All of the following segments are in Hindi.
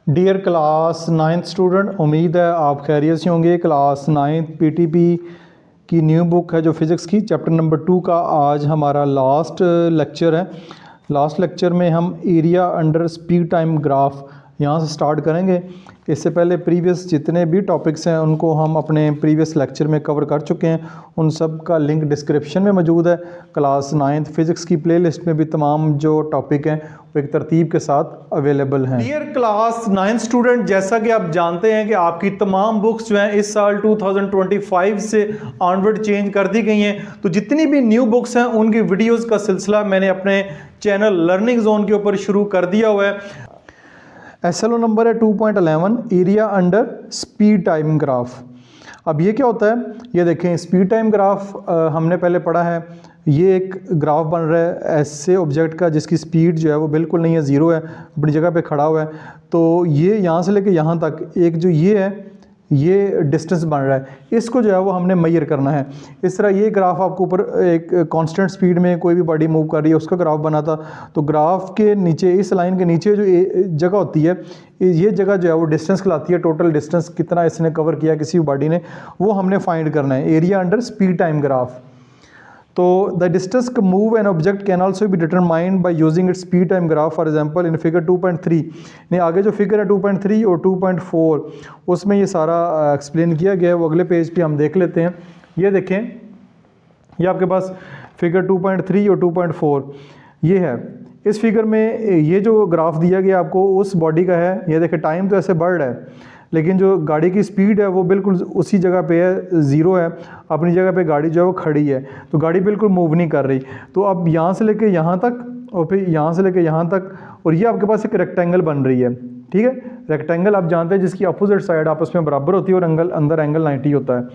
डियर क्लास 9th स्टूडेंट, उम्मीद है आप खैरियत से होंगे। क्लास 9th पीटीपी की न्यू बुक है जो फिज़िक्स की चैप्टर नंबर 2 का आज हमारा लास्ट लेक्चर है। लास्ट लेक्चर में हम area under speed time graph यहाँ से स्टार्ट करेंगे। इससे पहले प्रीवियस जितने भी टॉपिक्स हैं उनको हम अपने प्रीवियस लेक्चर में कवर कर चुके हैं। उन सब का लिंक डिस्क्रिप्शन में मौजूद है। क्लास 9th फिज़िक्स की प्लेलिस्ट में भी तमाम जो टॉपिक हैं वो एक तरतीब के साथ अवेलेबल हैं। डियर क्लास 9th स्टूडेंट, जैसा कि आप जानते हैं कि आपकी तमाम बुक्स जो हैं इस साल 2025 से ऑनवर्ड चेंज कर दी गई हैं। तो जितनी भी न्यू बुक्स हैं उनकी वीडियोज़ का सिलसिला मैंने अपने चैनल लर्निंग जोन के ऊपर शुरू कर दिया हुआ है। SLO नंबर है 2.11 area under speed time graph. अब ये क्या होता है, ये देखें स्पीड टाइम ग्राफ हमने पहले पढ़ा है। ये एक ग्राफ बन रहा है ऐसे ऑब्जेक्ट का जिसकी स्पीड जो है वो बिल्कुल नहीं है, ज़ीरो है, अपनी जगह पे खड़ा हुआ है। तो ये यहाँ से लेके यहाँ तक एक जो ये है ये डिस्टेंस बन रहा है, इसको जो है वो हमने मेजर करना है। इस तरह ये ग्राफ आपको ऊपर एक कांस्टेंट स्पीड में कोई भी बॉडी मूव कर रही है उसका ग्राफ बना था। तो ग्राफ के नीचे, इस लाइन के नीचे जो जगह होती है, ये जगह जो है वो डिस्टेंस कहलाती है। टोटल डिस्टेंस कितना इसने कवर किया किसी बॉडी ने, वो हमने फाइंड करना है। Area under speed time graph. तो the distance move an object can also be determined by using its speed time graph. For example in figure 2.3 नहीं, आगे जो फिगर है 2.3 और 2.4 उसमें ये सारा एक्सप्लेन किया गया है। वो अगले पेज पे हम देख लेते हैं। ये देखें, ये आपके पास फिगर 2.3 और 2.4 ये है। इस फिगर में ये जो ग्राफ दिया गया आपको उस बॉडी का है। ये देखें टाइम तो ऐसे बढ़ रहा है लेकिन जो गाड़ी की स्पीड है वो बिल्कुल उसी जगह पे है, ज़ीरो है, अपनी जगह पे गाड़ी जो है वो खड़ी है। तो गाड़ी बिल्कुल मूव नहीं कर रही। तो अब यहाँ से लेके यहाँ तक और फिर यहाँ से लेके यहाँ तक, और ये आपके पास एक रेक्टेंगल बन रही है। ठीक है, रेक्टेंगल आप जानते हैं जिसकी अपोजिट साइड आपस में बराबर होती है और अंदर एंगल 90 होता है।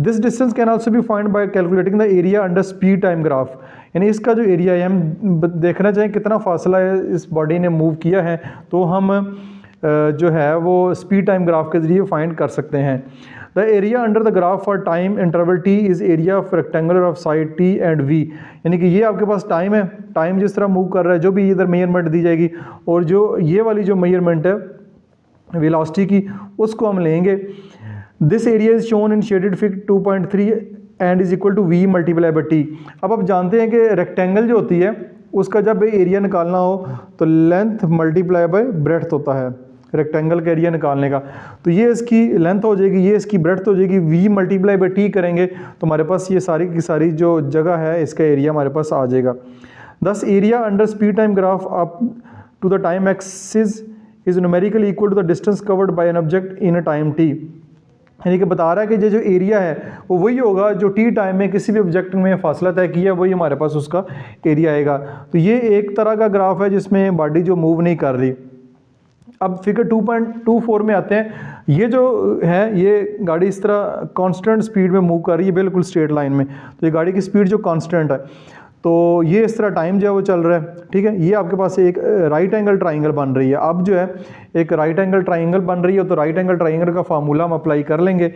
This distance can also B find by calculating the area under speed time graph. यानी इसका जो एरिया है, हम देखना चाहें कितना फासला है इस बॉडी ने मूव किया है, तो हम जो है वो स्पीड टाइम ग्राफ के ज़रिए फाइंड कर सकते हैं। The area under the graph for time interval t is area of rectangular of side t and v. यानी कि ये आपके पास टाइम है, टाइम जिस तरह मूव कर रहा है, जो भी इधर मेजरमेंट दी जाएगी और जो ये वाली जो मेजरमेंट है वेलोसिटी की, उसको हम लेंगे। This area is shown in shaded figure 2.3 and is equal to v multiply by t. अब आप जानते हैं कि रेक्टेंगल जो होती है उसका जब एरिया निकालना हो तो लेंथ मल्टीप्लाई बाय ब्रेड्थ होता है रेक्टेंगल का एरिया निकालने का। तो ये इसकी लेंथ हो जाएगी, ये इसकी ब्रेड्थ हो जाएगी। वी मल्टीप्लाई बाई टी करेंगे तो हमारे पास ये सारी की सारी जो जगह है इसका एरिया हमारे पास आ जाएगा। This area under speed time graph up to the time axis is numerically equal to the distance covered by an object in a time t. यानी कि बता रहा है कि ये जो एरिया है वो वही होगा जो टी टाइम में किसी भी ऑब्जेक्ट में फासला तय किया, वही हमारे पास उसका एरिया आएगा। तो ये एक तरह का ग्राफ है जिसमें बॉडी जो मूव नहीं कर रही। अब फिगर 2.24 में आते हैं। ये जो है ये गाड़ी इस तरह कांस्टेंट स्पीड में मूव कर रही है, बिल्कुल स्ट्रेट लाइन में। तो ये गाड़ी की स्पीड जो कांस्टेंट है, तो ये इस तरह टाइम जो है वो चल रहा है। ठीक है, ये आपके पास एक राइट एंगल ट्राइंगल बन रही है। अब जो है एक राइट एंगल ट्राइंगल बन रही है, तो राइट एंगल ट्राइंगल का फार्मूला हम अप्लाई कर लेंगे।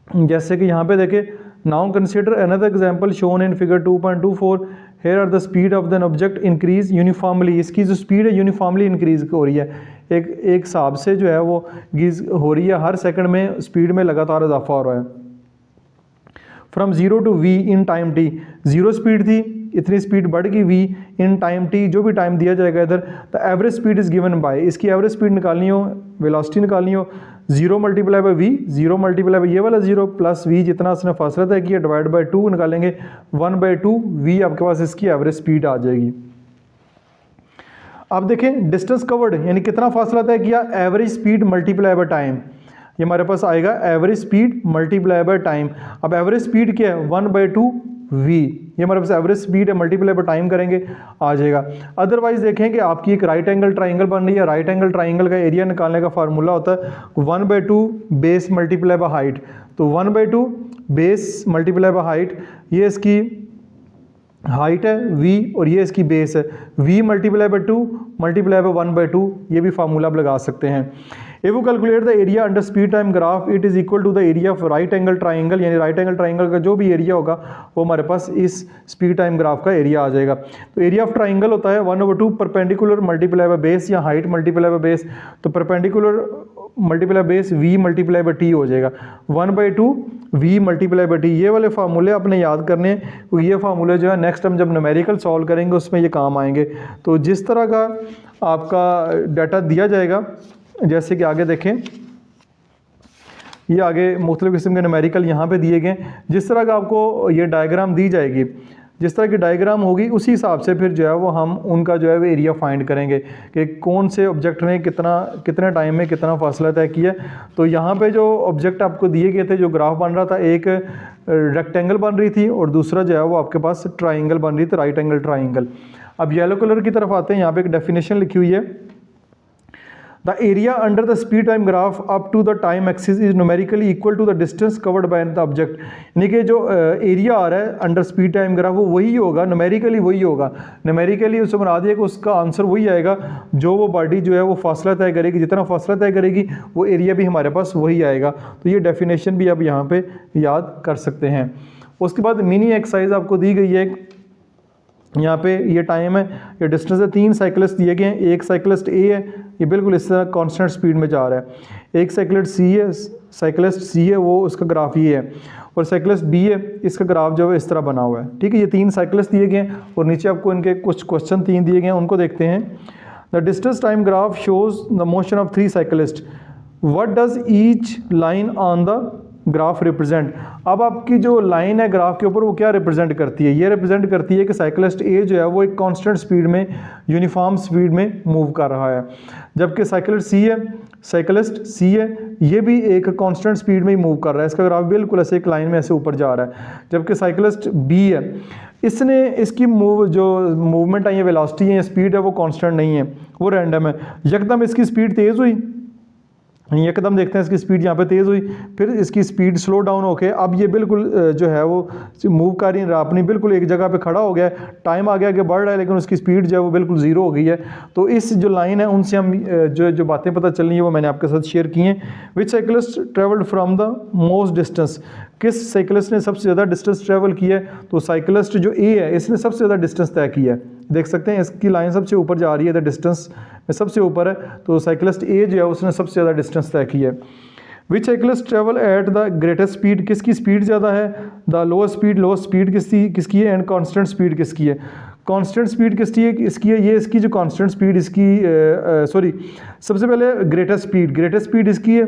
जैसे कि यहाँ पे देखें, now consider another example shown in figure 2.24। Here are the speed of than object increase uniformly. इसकी जो स्पीड है यूनिफॉर्मली इंक्रीज हो रही है, एक हिसाब से जो है वो गिज हो रही है। हर सेकंड में स्पीड में लगातार इजाफा हो रहा है। From 0 to v in time t, 0 speed थी, इतनी स्पीड बढ़ गई v इन टाइम t, जो भी टाइम दिया जाएगा इधर। The average speed is given by, इसकी एवरेज स्पीड निकालनी हो, वेलोसिटी निकालनी हो, 0 multiply by v, 0 multiply by ये वाला 0 प्लस v जितना उसने फासला तय किया डिवाइड बाई 2 निकालेंगे, 1/2 v आपके पास इसकी एवरेज स्पीड आ जाएगी। अब देखें डिस्टेंस कवर्ड यानी कितना फासला तय किया, average speed multiply by time, ये हमारे पास आएगा average speed multiply by time. अब एवरेज स्पीड क्या है, 1/2 v, ये हमारे पास एवरेज स्पीड है, मल्टीप्लाई बाय टाइम करेंगे आ जाएगा। अदरवाइज देखें कि आपकी एक राइट एंगल ट्राइंगल बन रही है। राइट एंगल ट्राइंगल का एरिया निकालने का फार्मूला होता है 1/2 बेस मल्टीप्लाई बाय हाइट। तो 1/2 बेस मल्टीप्लाई बाय हाइट, ये इसकी हाइट है v और ये इसकी बेस है, v multiply by 2 multiply by 1/2, ये भी फार्मूला आप लगा सकते हैं। If you calculate the area under speed time graph it is equal to the area of right angle triangle, यानी राइट एंगल ट्राइंगल का जो भी एरिया होगा वो हमारे पास इस स्पीड टाइम ग्राफ का एरिया आ जाएगा। तो एरिया ऑफ ट्राइंगल होता है 1/2 परपेंडिकुलर मल्टीप्लाई बाय बेस या हाइट मल्टीप्लाई बाय बेस। तो perpendicular multiply base v multiply by t हो जाएगा, 1/2 v मल्टीप्लाई बाय t। ये वाले फार्मूले आपने याद करने हैं, तो ये फार्मूले जो है नेक्स्ट टाइम जब न्यूमेरिकल सॉल्व करेंगे उसमें ये काम आएंगे। तो जिस तरह का आपका डाटा दिया जाएगा, जैसे कि आगे देखें, ये आगे मुख्तलिफ किस्म के न्यूमेरिकल यहाँ पे दिए गए। जिस तरह का आपको ये डायग्राम दी जाएगी, जिस तरह की डायग्राम होगी उसी हिसाब से फिर जो है वो हम उनका जो है वो एरिया फाइंड करेंगे कि कौन से ऑब्जेक्ट ने कितने टाइम में कितना फासला तय किया। तो यहाँ पे जो ऑब्जेक्ट आपको दिए गए थे, जो ग्राफ बन रहा था, एक रेक्टेंगल बन रही थी और दूसरा जो है वो आपके पास ट्राइंगल बन रही थी, राइट एंगल ट्राइंगल। अब येलो कलर की तरफ आते हैं, यहाँ पे एक डेफिनेशन लिखी हुई है, the area under the speed time graph up to the time axis is numerically equal to the distance covered by the object. यानी कि जो एरिया आ रहा है अंडर स्पीड टाइम ग्राफ वो वही होगा, न्यूमेरिकली वही होगा। न्यूमेरिकली उससे बना दिया कि उसका आंसर वही आएगा जो वो बॉडी जो है वो फासला तय करेगी, जितना फासला तय करेगी वो एरिया भी हमारे पास वही आएगा। तो ये डेफिनेशन भी आप यहाँ पे याद कर सकते हैं। उसके बाद मिनी एक्सरसाइज आपको दी गई है, यहाँ पे ये टाइम है, ये डिस्टेंस है, 3 साइकिलिस्ट दिए गए हैं। एक साइकिलिस्ट ए है, ये बिल्कुल इस तरह कांस्टेंट स्पीड में जा रहा है। एक साइकिलिस्ट सी है, वो उसका ग्राफ ये है, और साइकिलिस्ट बी है, इसका ग्राफ जो है इस तरह बना हुआ है। ठीक है, ये 3 साइकिलिस्ट दिए गए हैं और नीचे आपको इनके कुछ क्वेश्चन 3 दिए गए हैं, उनको देखते हैं। The distance time graph shows the motion of 3 cyclist, what does each line on the graph represent. अब आपकी जो लाइन है ग्राफ के ऊपर वो क्या रिप्रेजेंट करती है? ये रिप्रेजेंट करती है कि साइकिलिस्ट ए जो है वो एक कांस्टेंट स्पीड में, यूनिफॉर्म स्पीड में मूव कर रहा है, जबकि साइकिलिस्ट सी है, ये भी एक कांस्टेंट स्पीड में ही मूव कर रहा है। इसका ग्राफ बिल्कुल ऐसे एक लाइन में ऐसे ऊपर जा रहा है। जबकि साइकिलिस्ट बी है, इसकी मूवमेंट है, ये वेलोसिटी है, स्पीड है, वो कांस्टेंट नहीं है, वो रैंडम है। यकदम इसकी स्पीड तेज़ हुई, एकदम देखते हैं इसकी स्पीड यहाँ पे तेज़ हुई, फिर इसकी स्पीड स्लो डाउन होके अब ये बिल्कुल जो है वो मूव कर रही है, अपनी बिल्कुल एक जगह पे खड़ा हो गया है। टाइम आगे आगे बढ़ रहा है लेकिन उसकी स्पीड जो है वो बिल्कुल ज़ीरो हो गई है। तो इस जो लाइन है उनसे हम जो बातें पता चलनी है वो मैंने आपके साथ शेयर की हैं। Which cyclist travelled from the most distance, किस साइकिलिस्ट ने सबसे ज़्यादा डिस्टेंस ट्रेवल किया है? तो साइकिलिस्ट जो ए है इसने सबसे ज़्यादा डिस्टेंस तय किया है। देख सकते हैं इसकी लाइन सबसे ऊपर जा रही है, द डिस्टेंस में सबसे ऊपर है, तो साइकिलिस्ट ए जो है उसने सबसे ज़्यादा डिस्टेंस तय किया है। Which cyclist travel at the greatest speed, किसकी स्पीड ज़्यादा है? द लोएस्ट स्पीड किसकी है? एंड कांस्टेंट स्पीड किसकी है? कांस्टेंट स्पीड किसकी है? ये इसकी जो कांस्टेंट स्पीड इसकी सबसे पहले ग्रेटेस्ट स्पीड इसकी है,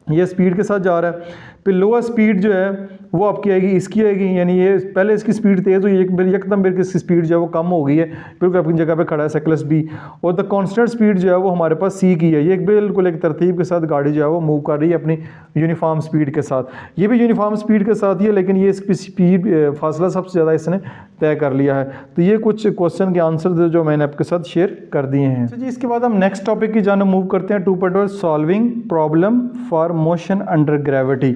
ये स्पीड के साथ जा रहा है। फिर लोअर स्पीड जो है वो आपकी आएगी, इसकी आएगी, यानी ये पहले इसकी स्पीड तेज़ हुई, एकदम फिर इसकी स्पीड जो है वो कम हो गई है, बिल्कुल अपनी जगह पे खड़ा है साइकिलिस्ट बी। और द कांस्टेंट स्पीड जो है वो हमारे पास सी की है, ये बिल्कुल एक तरतीब के साथ गाड़ी जो है वो मूव कर रही है अपनी यूनिफॉर्म स्पीड के साथ। ये भी यूनिफॉर्म स्पीड के साथ ही है, लेकिन ये इसकी स्पीड फासला सबसे ज़्यादा इसने तय कर लिया है। तो ये कुछ क्वेश्चन के आंसर जो मैंने आपके साथ शेयर कर दिए हैं। जी, इसके बाद हम नेक्स्ट टॉपिक की जाने मूव करते हैं। 2.1 solving problem for motion under gravity.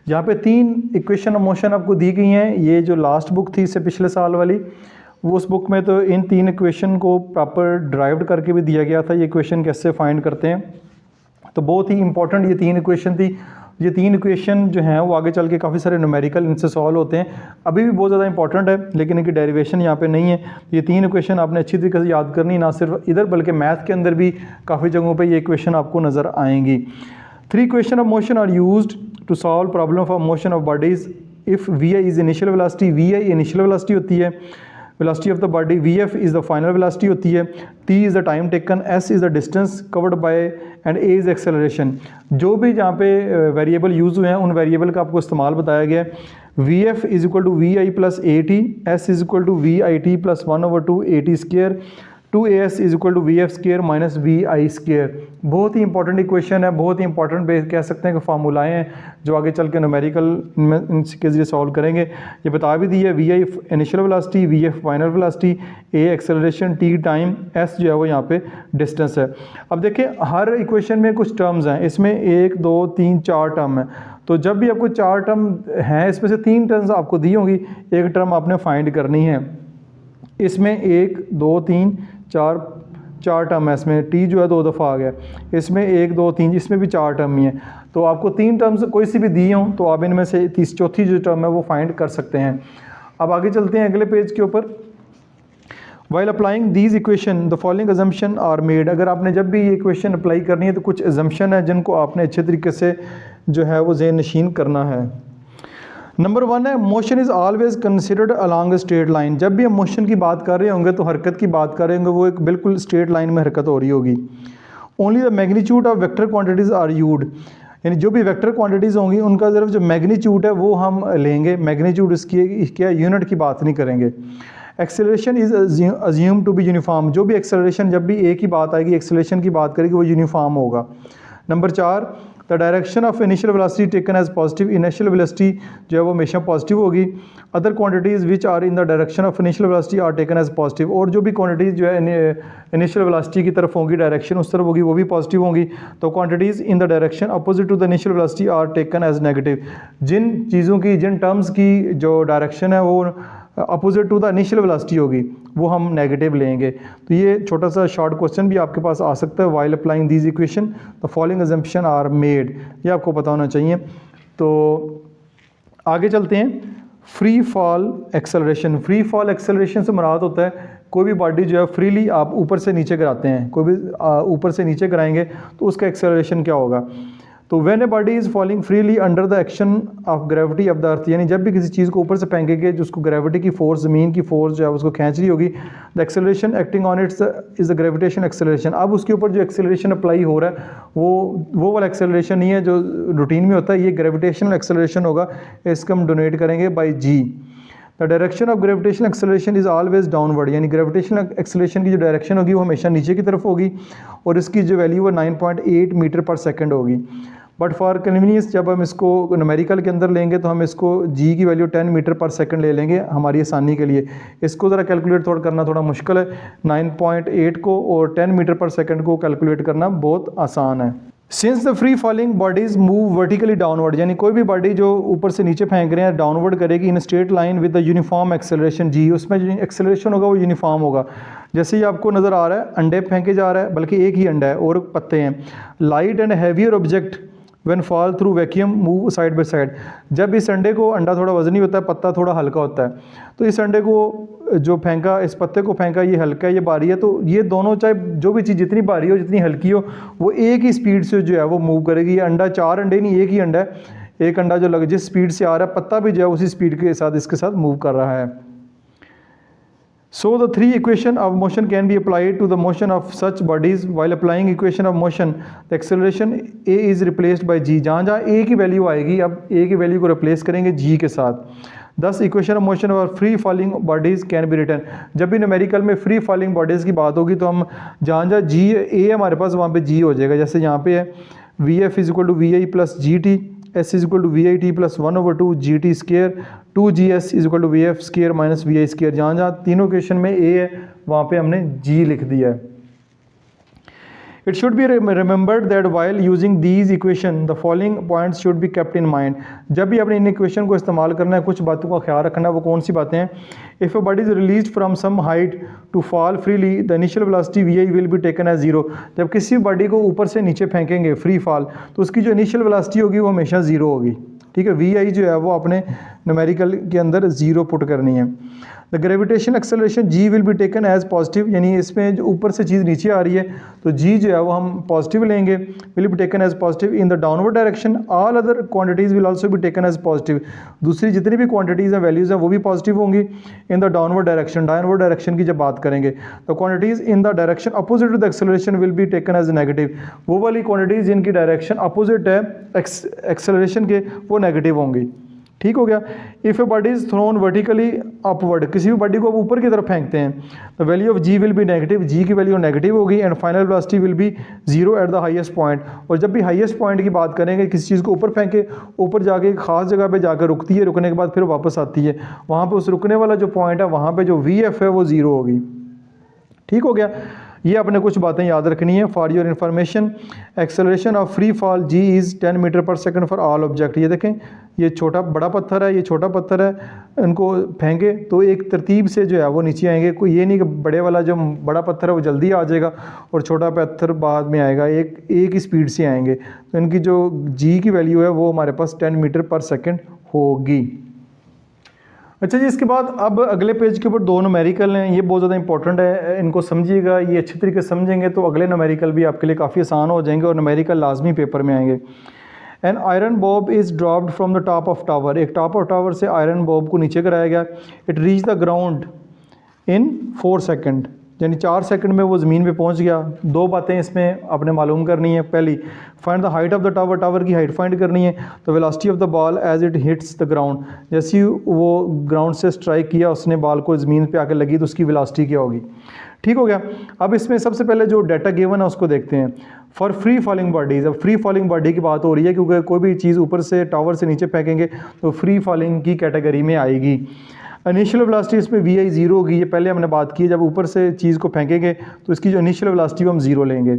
यहाँ पे 3 इक्वेशन ऑफ मोशन आपको दी गई हैं। ये जो लास्ट बुक थी इससे पिछले साल वाली, वो उस बुक में तो इन 3 इक्वेशन को प्रॉपर ड्राइव्ड करके भी दिया गया था, ये इक्वेशन कैसे फाइंड करते हैं। तो बहुत ही इंपॉर्टेंट ये 3 इक्वेशन थी। ये 3 इक्वेशन जो हैं वो आगे चल के काफ़ी सारे न्यूमेरिकल इनसे सॉल्व होते हैं, अभी भी बहुत ज़्यादा इंपॉर्टेंट है, लेकिन इनकी डेरिवेशन यहाँ पे नहीं है। ये 3 इक्वेशन आपने अच्छी तरीके से याद करनी, ना सिर्फ इधर बल्कि मैथ के अंदर भी काफ़ी जगहों पे ये इक्वेशन आपको नज़र आएंगी। 3 equation of motion are used to solve problem of motion of bodies. If v i is initial velocity, v i initial velocity होती है, velocity of the body, v f is the final velocity होती है, t is the time taken, s is the distance covered by and a is acceleration. जो भी जहाँ पे वेरिएबल यूज़ हुए हैं उन वेरिएबल का आपको इस्तेमाल बताया गया है। We f is equal to we I plus a t, s is equal to we I T plus 1/2 a t square, 2as is equal to we f square minus we i square. बहुत ही इंपॉर्टेंट इक्वेशन है, बहुत ही इंपॉर्टेंट कह सकते हैं कि फार्मूलाएँ हैं जो आगे चल के न्यूमेरिकल इनके जरिए सॉल्व करेंगे। ये बता भी दी है, v i initial velocity, v f final velocity, a acceleration, t time, s जो है वो यहाँ पे डिस्टेंस है। अब देखें हर इक्वेशन में कुछ टर्म्स हैं, इसमें 1 2 3 4 टर्म है। तो जब भी आपको 4 टर्म हैं इसमें से 3 टर्म्स आपको दी होंगी, एक टर्म आपने फाइंड करनी है। इसमें 1 2 3 4 4 टर्म है इसमें, टी जो है 2 दफ़ा आ गया, इसमें 1 2 3, इसमें भी 4 टर्म ही है। तो आपको 3 टर्म्स कोई सी भी दी हों तो आप इनमें से चौथी जो टर्म है वो फाइंड कर सकते हैं। अब आगे चलते हैं अगले पेज के ऊपर। While applying these equation the following assumption are made. अगर आपने जब भी ये इक्वेशन अप्लाई करनी है तो कुछ अजम्पशन है जिनको आपने अच्छे तरीके से जो है वो ज़हन नशीन करना है। नंबर 1 है motion is always considered along a straight line. जब भी हम मोशन की बात कर रहे होंगे तो हरकत की बात कर रहे होंगे वो एक बिल्कुल स्ट्रेट लाइन में हरकत हो रही होगी। Only the magnitude of vector quantities are used, यानी जो भी वेक्टर क्वांटिटीज़ होंगी उनका सिर्फ जो मैग्नीट्यूड है वो हम लेंगे, मैग्नीट्यूड इसकी क्या यूनिट की बात नहीं करेंगे। Acceleration is assume to be uniform, जो भी एक्सेलरेशन जब भी एक ही बात आएगी एक्सेलरेशन की बात करेगी वो यूनिफॉर्म होगा। Number 4 the direction of initial velocity taken as positive, initial velocity जो है वो हमेशा पॉजिटिव होगी। Other quantities which are in the direction of initial velocity are taken as positive, और जो भी क्वांटिटीज़ जो है इनिशियल वेलोसिटी की तरफ होंगी, डायरेक्शन उस तरफ होगी, वो भी पॉजिटिव होंगी। तो quantities in the direction opposite to the initial velocity are taken as negative, जिन चीज़ों की जिन टर्म्स की जो डायरेक्शन है वो opposite to the initial velocity होगी वो हम नेगेटिव लेंगे। तो ये छोटा सा शॉर्ट क्वेश्चन भी आपके पास आ सकता है। While applying these equation the following assumption are made, ये आपको पता होना चाहिए। तो आगे चलते हैं। Free fall acceleration. Free fall acceleration से मुराद होता है कोई भी बॉडी जो है फ्रीली आप ऊपर से नीचे गिराते हैं, कोई भी ऊपर से नीचे गिराएंगे तो उसका एक्सेलरेशन क्या होगा। तो when a body is falling freely under the action of gravity of the earth, यानी जब भी किसी चीज़ को ऊपर से फेंकेंगे जो उसको ग्रेविटी की फोर्स, ज़मीन की फोर्स जो है उसको खींच रही होगी, the acceleration acting on it's is the gravitation acceleration. अब उसके ऊपर जो एक्सेलरेशन अप्लाई हो रहा है वो वाला एक्सेलरेशन नहीं है जो रूटीन में होता है, ये ग्रेविटेशनल एक्सेलरेशन होगा। इसको हम डोनेट करेंगे by g. The direction of gravitational acceleration is always downward, यानी ग्रेविटेशनल एक्सेलरेशन की जो डायरेक्शन होगी वो हमेशा नीचे की तरफ होगी और इसकी जो वैल्यू है 9.8 मीटर पर सेकंड होगी। बट फॉर कन्वीनियंस जब हम इसको न्यूमेरिकल के अंदर लेंगे तो हम इसको जी की वैल्यू 10 मीटर पर सेकंड ले लेंगे हमारी आसानी के लिए। इसको ज़रा कैलकुलेट करना थोड़ा मुश्किल है, 9.8 को और 10 मीटर पर सेकंड को कैलकुलेट करना बहुत आसान है। Since the free falling bodies move vertically downward, यानी कोई भी बॉडी जो ऊपर से नीचे फेंक रहे हैं डाउनवर्ड करेगी in straight line with the uniform acceleration g, उसमें जो एक्सेलरेशन होगा वो यूनिफॉर्म होगा। जैसे ही आपको नज़र आ रहा है अंडे फेंके जा रहा है, बल्कि एक ही अंडा है और पत्ते हैं। Light and heavier object when fall through vacuum move side by side, जब इस अंडे को, अंडा थोड़ा वजनी होता है, पत्ता थोड़ा हल्का होता है, तो इस अंडे को जो फेंका, इस पत्ते को फेंका, ये हल्का है ये भारी है, तो ये दोनों चाहे जो भी चीज़ जितनी भारी हो जितनी हल्की हो वो एक ही स्पीड से जो है वो मूव करेगी। ये अंडा 4 अंडे नहीं, एक ही अंडा है, एक अंडा जो जिस स्पीड से आ रहा है पत्ता भी जो है उसी स्पीड के साथ इसके साथ मूव कर रहा है। So the three equation of motion can be applied to the motion of such bodies. While applying equation of motion, the acceleration a is replaced by g. जहाँ जहाँ a की वैल्यू आएगी अब a की वैल्यू को रिप्लेस करेंगे g के साथ। Thus equation of motion और free falling bodies can be written. जब भी न्यूमेरिकल में free falling bodies की बात होगी तो हम जहाँ जहाँ g a हमारे पास वहाँ पे g हो जाएगा। जैसे यहाँ पे है vf is equal to vi plus ji t, s is equal to we I T plus 1/2 ji t square, 2gs is equal to we f square minus we i square. जहाँ जहाँ तीनों क्वेश्चन में a है वहाँ पे हमने g लिख दिया है। It should be remembered that while using these equation the following points should be kept in mind. जब भी अपने इन इक्वेशन को इस्तेमाल करना है कुछ बातों का ख्याल रखना है। वो कौन सी बातें हैं? If a body is released from some height to fall freely, the initial velocity vi will be taken as 0. जब किसी बॉडी को ऊपर से नीचे फेंकेंगे फ्री फॉल तो उसकी जो इनिशियल वेलोसिटी होगी वो हमेशा 0 होगी। ठीक है, vi जो है वो अपने न्यूमेरिकल के अंदर 0 पुट करनी है। The gravitation acceleration g will be taken as positive, यानी इसमें जो ऊपर से चीज़ नीचे आ रही है तो g जो है वो हम पॉजिटिव लेंगे, will be taken as positive in the downward direction. All other quantities will also be taken as positive, दूसरी जितनी भी क्वांटिटीज़ हैं वैल्यूज़ हैं वो भी पॉजिटिव होंगी in the downward direction. Downward direction की जब बात करेंगे तो quantities in the direction opposite to the acceleration will be taken as negative, वो वाली क्वांटिटीज़ जिनकी डायरेक्शन अपोजिट है एक्सेलरेशन के वो नेगेटिव होंगी। ठीक हो गया। If a body is thrown vertically upward, किसी भी बॉडी को आप ऊपर की तरफ फेंकते हैं तो value of g will be negative, g की वैल्यू नेगेटिव होगी and final velocity will be 0 at the highest point. और जब भी हाईएस्ट पॉइंट की बात करेंगे किसी चीज़ को ऊपर फेंके, ऊपर जाके एक ख़ास जगह पे जाकर रुकती है, रुकने के बाद फिर वापस आती है, वहाँ पे उस रुकने वाला जो पॉइंट है वहाँ पे जो वी एफ है वो 0 होगी। ठीक हो गया। ये आपने कुछ बातें याद रखनी है for your information. Acceleration of free fall g is 10 metre per second for all object. ये देखें, ये छोटा बड़ा पत्थर है, ये छोटा पत्थर है, इनको फेंके तो एक तरतीब से जो है वो नीचे आएंगे। कोई ये नहीं कि बड़े वाला जो बड़ा पत्थर है वो जल्दी आ जाएगा और छोटा पत्थर बाद में आएगा, एक ही स्पीड से आएंगे। तो इनकी जो जी की वैल्यू है वो हमारे पास 10 मीटर पर सेकंड होगी। अच्छा जी, इसके बाद अब अगले पेज के ऊपर 2 न्यूमेरिकल हैं, ये बहुत ज़्यादा इंपॉर्टेंट है, इनको समझिएगा। ये अच्छी तरीके से समझेंगे तो अगले न्यूमेरिकल भी आपके लिए काफ़ी आसान हो जाएंगे और न्यूमेरिकल लाजमी पेपर में आएंगे। An iron Bob is dropped from the top of tower. एक टॉप ऑफ टावर से आयरन बॉब को नीचे कराया गया। It reach the ground in 4 second, यानी 4 सेकंड में वो ज़मीन पे पहुंच गया। 2 बातें इसमें आपने मालूम करनी है। पहली, find the height of the tower, tower की हाइट फाइंड करनी है। तो velocity of the ball as it hits the ground, जैसे ही वो ग्राउंड से स्ट्राइक किया, उसने बॉल को ज़मीन पे आके लगी तो उसकी वेलोसिटी क्या होगी। ठीक हो गया। अब इसमें सबसे पहले जो डाटा गिवन है उसको देखते हैं। फॉर फ्री फॉलिंग बॉडीज़, अब फ्री फॉलिंग बॉडी की बात हो रही है क्योंकि कोई भी चीज़ ऊपर से टावर से नीचे फेंकेंगे तो फ्री फॉलिंग की कैटेगरी में आएगी। इनिशियल वेलोसिटी इसमें वी आई 0 होगी, ये पहले हमने बात की। जब ऊपर से चीज़ को फेंकेंगे तो इसकी जो इनिशियल वेलोसिटी हम 0 लेंगे।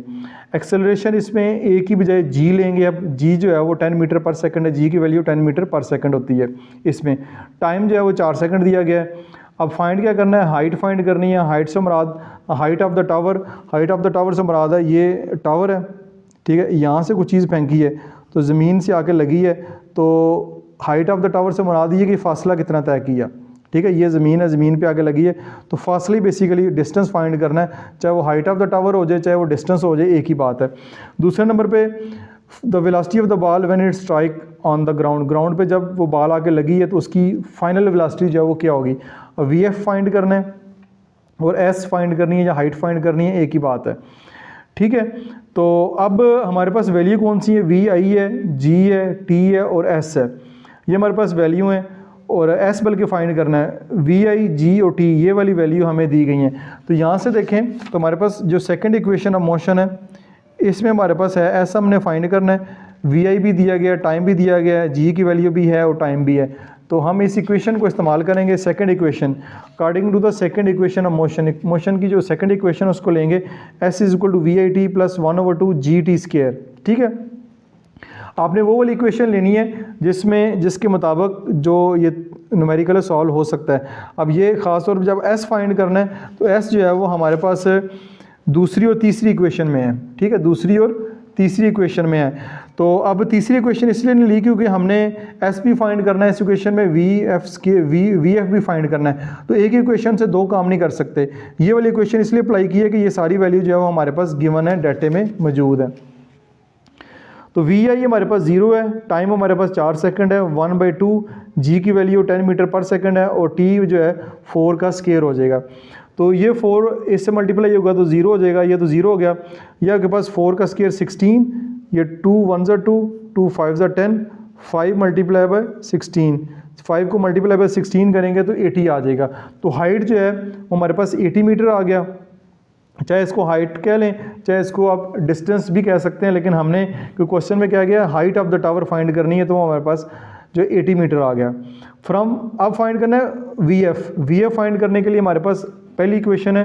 एक्सेलरेशन इसमें ए की बजाय जी लेंगे। अब जी जो है वो 10 मीटर पर सेकंड है, जी की वैल्यू 10 मीटर पर सेकंड होती है। इसमें टाइम जो है वो 4 सेकंड दिया गया है। अब फाइंड क्या करना है, हाइट फाइंड करनी है। हाइट से मुराद height of the tower, height of the tower से मुराद है ये टावर है, ठीक है। यहाँ से कुछ चीज़ फेंकी है तो ज़मीन से आके लगी है, तो हाइट ऑफ द टावर से मुराद ये कि फासला कितना तय किया, ठीक है। ये ज़मीन है, ज़मीन पे आके लगी है तो फासले बेसिकली डिस्टेंस फाइंड करना है, चाहे वो हाइट ऑफ द टावर हो जाए चाहे वो डिस्टेंस हो जाए, एक ही बात है। दूसरे नंबर पे the velocity of the ball when it strike on the ground, ground पे जब वो बॉल आके लगी है तो उसकी फाइनल वेलोसिटी जो है वो क्या होगी। वी एफ फाइंड करना है और एस फाइंड करनी है या हाइट फाइंड करनी है, एक ही बात है, ठीक है। तो अब हमारे पास वैल्यू कौन सी है, वी आई है, जी है, टी है और एस है, ये हमारे पास वैल्यू है। और एस बल्कि फाइंड करना है, वी आई जी और टी ये वाली वैल्यू हमें दी गई हैं। तो यहाँ से देखें तो हमारे पास जो सेकंड इक्वेशन ऑफ मोशन है इसमें हमारे पास है एस हमने फाइंड करना है, वी आई भी दिया गया है, टाइम भी दिया गया है, जी की वैल्यू भी है और टाइम भी है। तो हम इस इक्वेशन को इस्तेमाल करेंगे second equation. According to the second equation of motion, motion की जो सेकंड इक्वेशन उसको लेंगे S is equal to we I T plus 1/2 ji T square, ठीक है। आपने वो वाली इक्वेशन लेनी है जिसके मुताबिक जो ये न्यूमेरिकल सॉल्व हो सकता है। अब ये ख़ास तौर पर जब एस फाइंड करना है तो एस जो है वो हमारे पास दूसरी और तीसरी इक्वेशन में है, ठीक है, दूसरी और तीसरी इक्वेशन में है। तो अब तीसरी इक्वेशन इसलिए नहीं ली क्योंकि हमने एस भी फाइंड करना है इस इक्वेशन में, वी एफ भी फाइंड करना है। तो एक इक्वेशन से 2 काम नहीं कर सकते। ये वाली इक्वेशन इसलिए अप्लाई की है कि ये सारी वैल्यू जो है वो हमारे पास गिवन है, डाटे में मौजूद है। तो वी आई हमारे पास 0 है, टाइम हमारे पास 4 सेकंड है, 1/2, जी की वैल्यू 10 मीटर पर सेकंड है और टी जो है 4 का स्क्वायर हो जाएगा। तो ये 4 इससे मल्टीप्लाई होगा तो 0 हो जाएगा, ये तो 0 हो गया। ये आपके पास 4 का स्क्वायर 16, ये 2 1 ज़ा 2, 2 5 ज़ा 10, 5 मल्टीप्लाई बाय 16, 5 को मल्टीप्लाई बाय 16 करेंगे तो 80 आ जाएगा। तो हाइट जो है वो हमारे पास 80 मीटर आ गया। चाहे इसको हाइट कह लें चाहे इसको आप डिस्टेंस भी कह सकते हैं, लेकिन हमने क्वेश्चन में क्या गया, height of the tower find करनी है तो वो हमारे पास जो 80 मीटर आ गया। फ्रॉम अब फाइंड करना है वी एफ फाइंड करने के लिए हमारे पास पहली इक्वेशन है,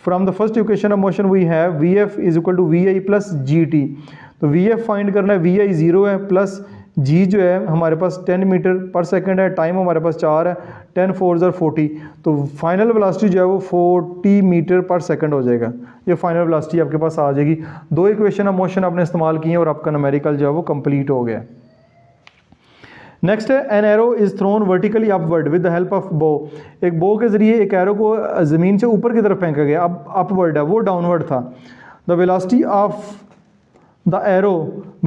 from the first equation of motion we have V F is equal to we I plus ji T. तो वी एफ फाइंड करना है, वी आई 0 है प्लस जी जो है हमारे पास 10 मीटर पर सेकंड है, टाइम हमारे पास 4 है, 10 4 ज़ा 40, तो फाइनल वेलोसिटी जो है वो 40 मीटर पर सेकंड हो जाएगा। ये फाइनल वेलोसिटी आपके पास आ जाएगी। 2 इक्वेशन ऑफ मोशन आपने इस्तेमाल किए और आपका न्यूमेरिकल जो है वो कंप्लीट हो गया। नेक्स्ट है an arrow is thrown vertically upward with the help of बो। एक बो के जरिए एक एरो को ज़मीन से ऊपर की तरफ फेंका गया। अब अपवर्ड है, वो डाउनवर्ड था। The velocity of the arrow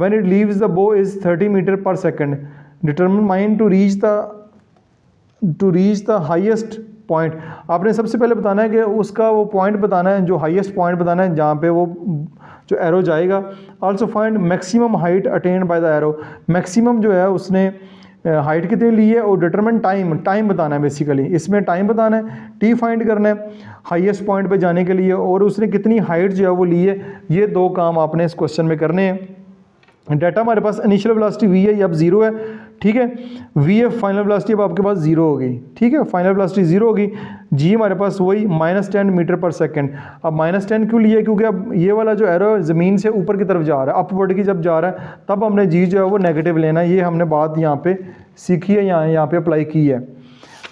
when it leaves the bow is 30 meter per second. Determine mine to reach the highest point. आपने सबसे पहले बताना है कि उसका वो पॉइंट बताना है, जो हाईएस्ट पॉइंट बताना है जहाँ पे वो जो एरो जाएगा। Also find maximum height attend by the arrow, maximum जो है उसने हाइट कितनी ली है और डिटरमिन टाइम बताना है। बेसिकली इसमें टाइम बताना है, टी फाइंड करना है हाईएस्ट पॉइंट पे जाने के लिए और उसने कितनी हाइट जो है वो ली है। ये 2 काम आपने इस क्वेश्चन में करने हैं। डाटा हमारे पास इनिशियल वेलोसिटी वी है अब 0 है, ठीक है। वी एफ फाइनल वेलोसिटी अब आपके पास 0 होगी, ठीक है, फाइनल वेलोसिटी 0 होगी। जी हमारे पास वही -10 मीटर पर सेकंड। अब -10 क्यों लिया, क्योंकि अब ये वाला जो एरो ज़मीन से ऊपर की तरफ जा रहा है, अपवर्ड की जब जा रहा है तब हमने जी जो है वो नेगेटिव लेना है। ये हमने बात यहाँ पे सीखी है, यहाँ पे अप्लाई की है।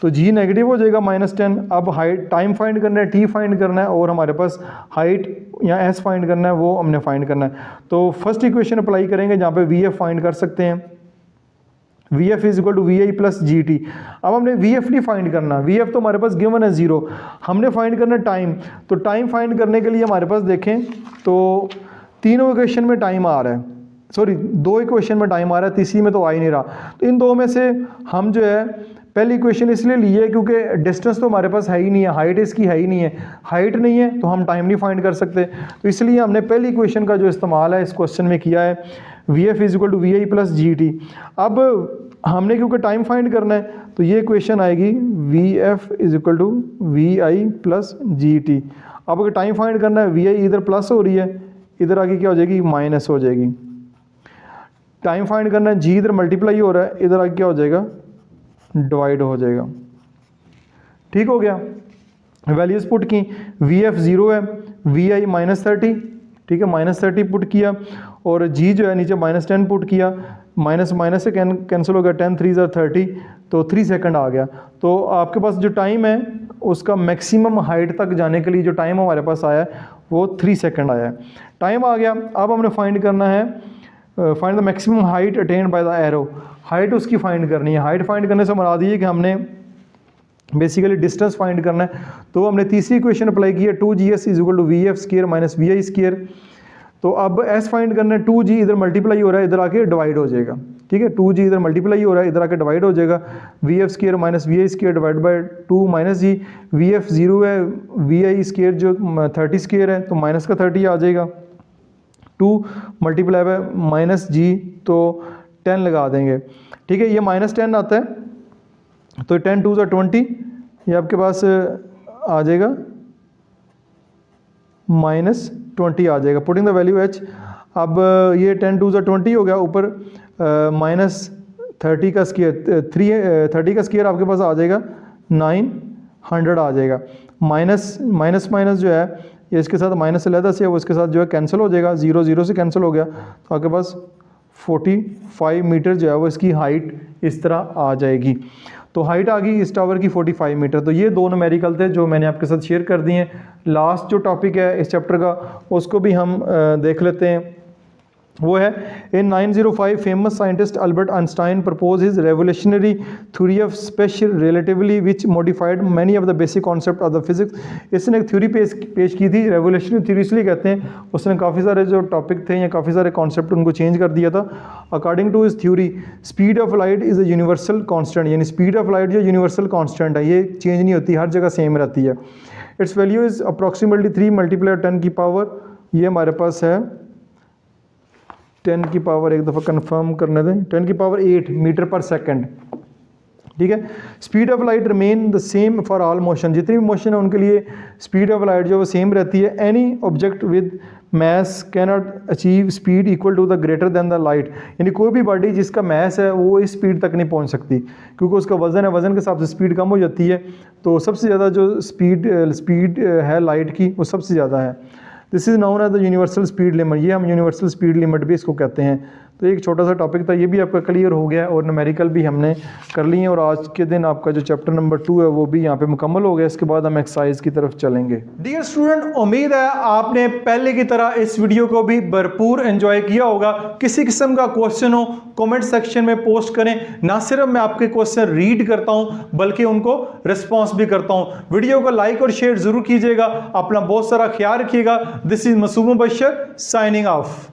तो जी नेगेटिव हो जाएगा -10। अब हाइट टाइम फाइंड करना है, टी फाइंड करना है, और हमारे पास हाइट या एस फाइंड करना है, वो हमने फाइंड करना है। तो फर्स्ट इक्वेशन अप्लाई करेंगे जहाँ पे वी एफ फाइंड कर सकते हैं। V F is equal to we I plus ji T. अब हमने वी एफ नहीं फाइंड करना, वी एफ तो हमारे पास गिवन है 0, हमने फाइंड करना है टाइम। तो टाइम फाइंड करने के लिए हमारे पास देखें तो तीनों इक्वेशन में टाइम आ रहा है, सॉरी 2 इक्वेशन में टाइम आ रहा है, तीसरी में तो आ ही नहीं रहा। तो इन 2 में से हम जो है पहली इक्वेशन इसलिए ली है क्योंकि डिस्टेंस तो हमारे पास है ही नहीं है, हाइट इसकी है ही नहीं है, हाइट नहीं है तो हम टाइम नहीं फाइंड कर सकते। तो इसलिए हमने पहली इक्वेशन का जो इस्तेमाल है इस क्वेश्चन में किया है, we F is equal to we I plus ji T. अब हमने क्योंकि टाइम फाइंड करना है तो ये इक्वेशन आएगी V F is equal to we I plus ji T. अब अगर टाइम फाइंड करना है, वी आई इधर प्लस हो रही है, इधर आगे क्या हो जाएगी माइनस हो जाएगी। टाइम फाइंड करना है, जी इधर मल्टीप्लाई हो रहा है, इधर आगे क्या हो जाएगा डिवाइड हो जाएगा। ठीक हो गया। वैल्यूज पुट की, वी एफ 0 है, वी आई -30, ठीक है, -30 पुट किया, और जी जो है नीचे -10 पुट किया, माइनस माइनस से कैंसिल हो गया, 10 3 30, तो 3 सेकंड आ गया। तो आपके पास जो टाइम है उसका मैक्सिमम हाइट तक जाने के लिए जो टाइम हमारे पास आया है वो 3 सेकंड आया है, टाइम आ गया। अब हमने फाइंड करना है find the maximum height attend by the arrow, height उसकी फाइंड करनी है। हाइट फाइंड करने से मुराद ये कि हमने बेसिकली डिस्टेंस फाइंड करना है। तो हमने तीसरी इक्वेशन अप्लाई की है, 2GS is equal to we F square minus we I square. तो अब एस फाइंड करना है, 2G इधर मल्टीप्लाई हो रहा है, इधर आके डिवाइड हो जाएगा, ठीक है, 2G इधर मल्टीप्लाई हो रहा है, इधर आके डिवाइड हो जाएगा, V F square minus we I square divide by 2 minus G. V F 0 है, वी आई स्क्वायर जो 30 स्क्वायर है तो माइनस का 30 आ जाएगा, 2 मल्टीप्लाई बाय माइनस जी तो 10 लगा देंगे, ठीक है। ये -10 आता है तो 10 2 20, ये आपके पास आ जाएगा -20 आ जाएगा, पुटिंग द वैल्यू एच। अब ये 10 2 20 हो गया, ऊपर -30 का स्क्वायर 30 का स्क्वायर आपके पास आ जाएगा 900 आ जाएगा। माइनस जो है ये इसके साथ माइनस अलहदा से है, वो इसके साथ जो है कैंसिल हो जाएगा, 0 0 से कैंसिल हो गया, तो आपके पास 45 मीटर जो है वो इसकी हाइट इस तरह आ जाएगी। तो हाइट आ गई इस टावर की 45 मीटर। तो ये 2 न्यूमेरिकल थे जो मैंने आपके साथ शेयर कर दिए हैं। लास्ट जो टॉपिक है इस चैप्टर का उसको भी हम देख लेते हैं, वो है इन 905 famous scientist Albert Einstein propose his revolutionary theory of special relativity which modified many of the basic concept of the physics. इसने एक थ्योरी पेश की थी, रेवोल्यूशनरी थ्योरी इसलिए कहते हैं, उसने काफ़ी सारे जो टॉपिक थे या काफ़ी सारे कॉन्सेप्ट उनको चेंज कर दिया था। According to his theory speed of light is a universal constant, यानी स्पीड ऑफ लाइट जो यूनिवर्सल कॉन्स्टेंट है, ये चेंज नहीं होती, हर जगह सेम रहती है। इट्स वैल्यू इज़ अप्रॉक्सीमेटली 3 × 10 की पावर, ये हमारे पास है 10 की पावर, एक दफ़ा कंफर्म करने दें, 10 की पावर 8 मीटर पर सेकंड, ठीक है। Speed of light remain the same for all motion, जितनी भी मोशन है उनके लिए स्पीड ऑफ लाइट जो वो सेम रहती है। Any object with mass can not achieve speed equal to the greater than the light, यानी कोई भी बॉडी जिसका मैस है वो इस स्पीड तक नहीं पहुंच सकती, क्योंकि उसका वज़न है, वज़न के हिसाब से स्पीड कम हो जाती है। तो सबसे ज़्यादा जो स्पीड है लाइट की वो सबसे ज़्यादा है। This is known as the universal speed limit, ये हम यूनिवर्सल स्पीड लिमिट भी इसको कहते हैं। तो एक छोटा सा टॉपिक था, ये भी आपका क्लियर हो गया और न्यूमेरिकल भी हमने कर लिए हैं, और आज के दिन आपका जो चैप्टर नंबर 2 है वो भी यहाँ पे मुकम्मल हो गया। इसके बाद हम एक्सरसाइज की तरफ चलेंगे। डियर स्टूडेंट, उम्मीद है आपने पहले की तरह इस वीडियो को भी भरपूर एंजॉय किया होगा। किसी किस्म का क्वेश्चन हो कमेंट सेक्शन में पोस्ट करें, ना सिर्फ मैं आपके क्वेश्चन रीड करता हूं बल्कि उनको रिस्पॉन्स भी करता हूं। वीडियो को लाइक और शेयर जरूर कीजिएगा। अपना बहुत सारा ख्याल रखिएगा। दिस इज मासूम बशर साइनिंग ऑफ।